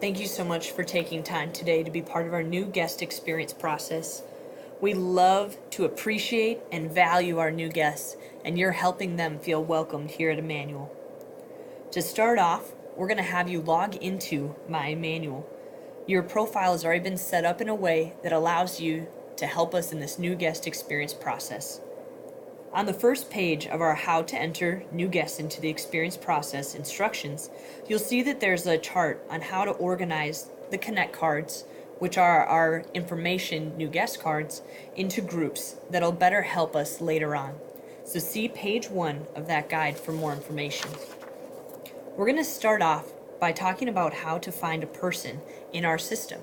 Thank you so much for taking time today to be part of our new guest experience process. We love to appreciate and value our new guests, and you're helping them feel welcomed here at Emmanuel. To start off, we're going to have you log into My Emmanuel. Your profile has already been set up in a way that allows you to help us in this new guest experience process. On the first page of our How to Enter New Guests into the Experience Process instructions, you'll see that there's a chart on how to organize the Connect cards, which are our information new guest cards, into groups that'll better help us later on. So see page 1 of that guide for more information. We're going to start off by talking about how to find a person in our system.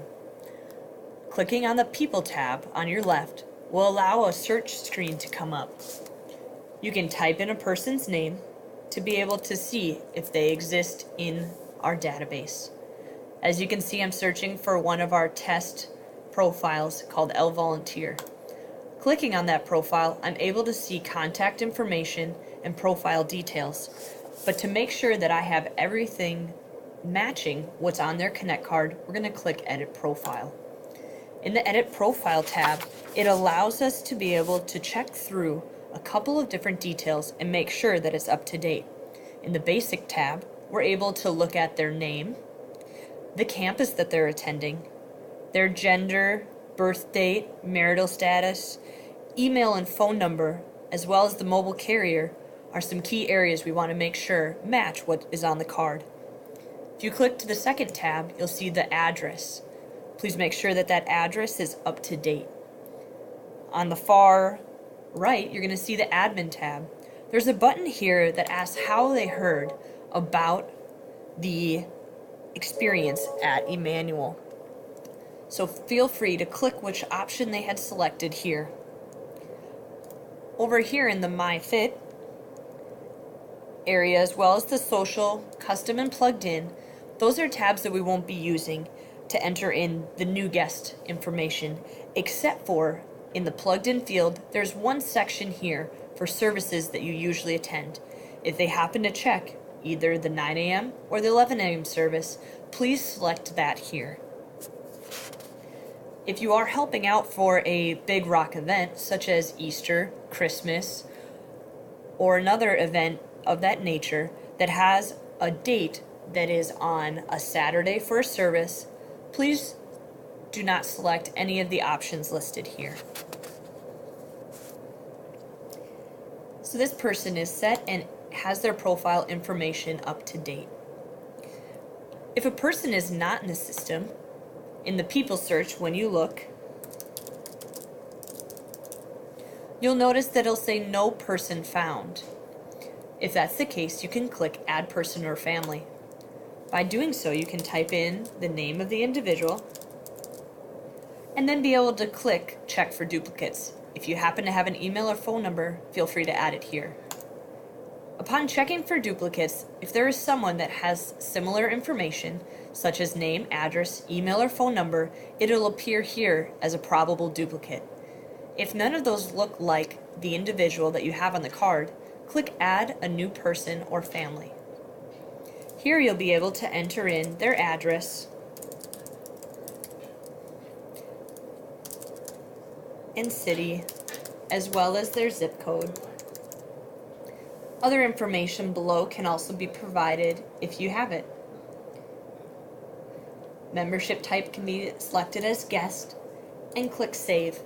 Clicking on the People tab on your left will allow a search screen to come up. You can type in a person's name to be able to see if they exist in our database. As you can see, I'm searching for one of our test profiles called L Volunteer. Clicking on that profile, I'm able to see contact information and profile details. But to make sure that I have everything matching what's on their Connect card, we're going to click Edit Profile. In the Edit Profile tab, it allows us to be able to check through a couple of different details and make sure that it's up to date. In the Basic tab, we're able to look at their name, the campus that they're attending, their gender, birth date, marital status, email and phone number, as well as the mobile carrier are some key areas we want to make sure match what is on the card. If you click to the second tab, you'll see the address. Please make sure that that address is up to date. On the far right, you're going to see the Admin tab. There's a button here that asks how they heard about the experience at Emmanuel. So feel free to click which option they had selected here. Over here in the My Fit area, as well as the Social, Custom, and Plugged In, those are tabs that we won't be using to enter in the new guest information, except for in the Plugged In field, there's one section here for services that you usually attend. If they happen to check either the 9 a.m. or the 11 a.m. service, please select that here. If you are helping out for a big rock event, such as Easter, Christmas, or another event of that nature that has a date that is on a Saturday for a service, please do not select any of the options listed here. So this person is set and has their profile information up to date. If a person is not in the system, in the People search, when you look, you'll notice that it'll say No Person Found. If that's the case, you can click Add Person or Family. By doing so, you can type in the name of the individual and then be able to click Check for Duplicates. If you happen to have an email or phone number, feel free to add it here. Upon checking for duplicates, if there is someone that has similar information, such as name, address, email, or phone number, it'll appear here as a probable duplicate. If none of those look like the individual that you have on the card, click Add a New Person or Family. Here you'll be able to enter in their address and city, as well as their zip code. Other information below can also be provided if you have it. Membership type can be selected as guest and click Save.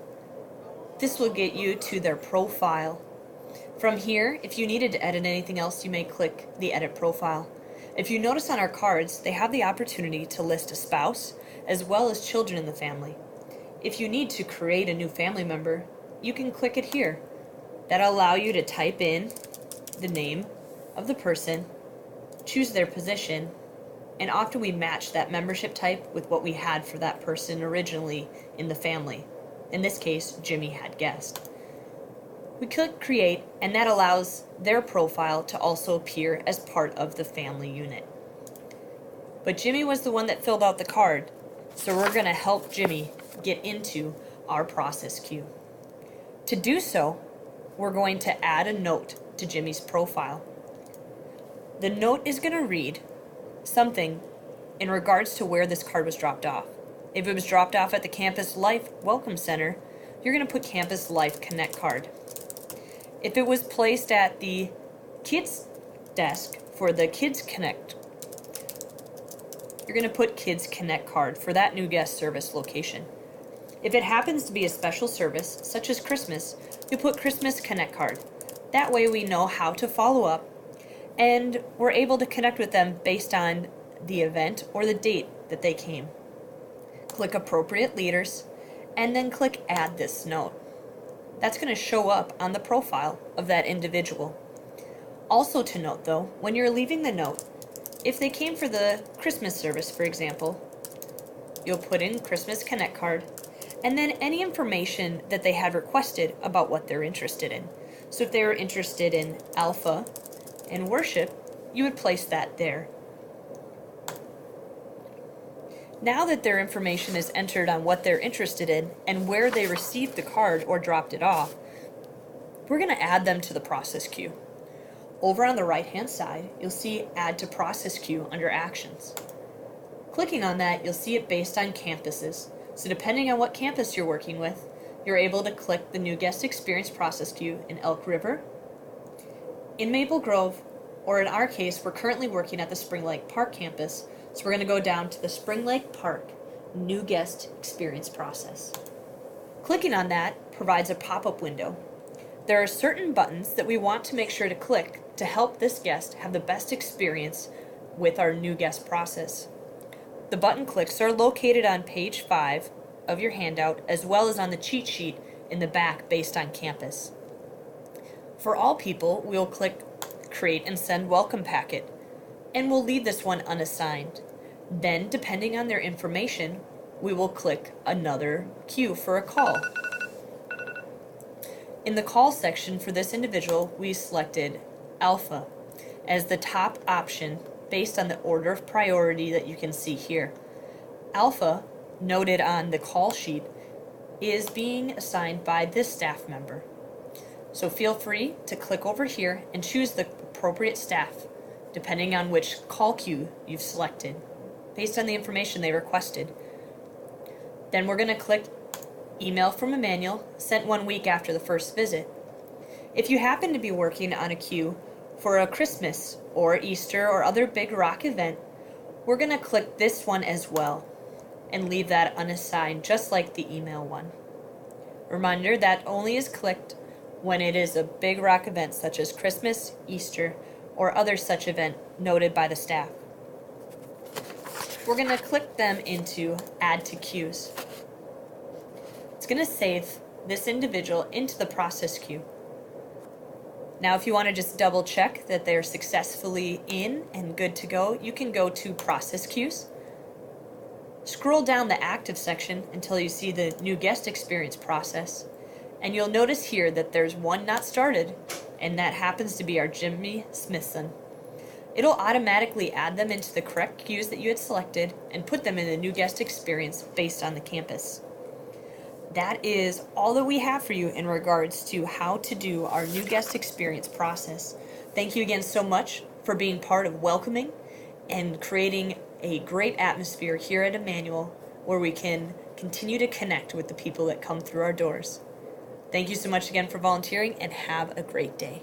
This will get you to their profile. From here, if you needed to edit anything else, you may click the Edit Profile. If you notice on our cards, they have the opportunity to list a spouse as well as children in the family. If you need to create a new family member, you can click it here. That'll allow you to type in the name of the person, choose their position, and often we match that membership type with what we had for that person originally in the family. In this case, Jimmy had guest. We click Create, and that allows their profile to also appear as part of the family unit. But Jimmy was the one that filled out the card, so we're going to help Jimmy get into our process queue. To do so, we're going to add a note to Jimmy's profile. The note is going to read something in regards to where this card was dropped off. If it was dropped off at the Campus Life Welcome Center, you're going to put Campus Life Connect card. If it was placed at the Kids desk for the Kids Connect, you're going to put Kids Connect card for that new guest service location. If it happens to be a special service, such as Christmas, you'll put Christmas Connect card. That way we know how to follow up, and we're able to connect with them based on the event or the date that they came. Click Appropriate Leaders, and then click Add this note. That's going to show up on the profile of that individual. Also to note though, when you're leaving the note, if they came for the Christmas service, for example, you'll put in Christmas Connect card, and then any information that they had requested about what they're interested in. So if they were interested in Alpha and worship, you would place that there. Now that their information is entered on what they're interested in and where they received the card or dropped it off, we're going to add them to the process queue. Over on the right hand side, you'll see Add to Process Queue under Actions. Clicking on that, you'll see it based on campuses. So depending on what campus you're working with, you're able to click the New Guest Experience Process Queue in Elk River, in Maple Grove, or in our case, we're currently working at the Spring Lake Park campus, so we're going to go down to the Spring Lake Park New Guest Experience Process. Clicking on that provides a pop-up window. There are certain buttons that we want to make sure to click to help this guest have the best experience with our new guest process. The button clicks are located on page 5 of your handout, as well as on the cheat sheet in the back based on campus. For all people, we'll click Create and Send Welcome Packet, and we'll leave this one unassigned. Then, depending on their information, we will click another queue for a call. In the call section for this individual, we selected Alpha as the top option based on the order of priority that you can see here. Alpha, noted on the call sheet, is being assigned by this staff member. So feel free to click over here and choose the appropriate staff, depending on which call queue you've selected, based on the information they requested. Then we're going to click Email from Emmanuel, sent 1 week after the first visit. If you happen to be working on a queue for a Christmas or Easter or other big rock event, we're going to click this one as well and leave that unassigned, just like the email one. Reminder, that only is clicked when it is a big rock event such as Christmas, Easter, or other such event noted by the staff. We're going to click them into Add to Queues. It's going to save this individual into the process queue. Now, if you want to just double check that they're successfully in and good to go, you can go to Process Queues. Scroll down the active section until you see the New Guest Experience process, and you'll notice here that there's one not started, and that happens to be our Jimmy Smithson. It'll automatically add them into the correct queues that you had selected and put them in the New Guest Experience based on the campus. That is all that we have for you in regards to how to do our New Guest Experience process. Thank you again so much for being part of welcoming and creating a great atmosphere here at Emmanuel, where we can continue to connect with the people that come through our doors. Thank you so much again for volunteering, and have a great day.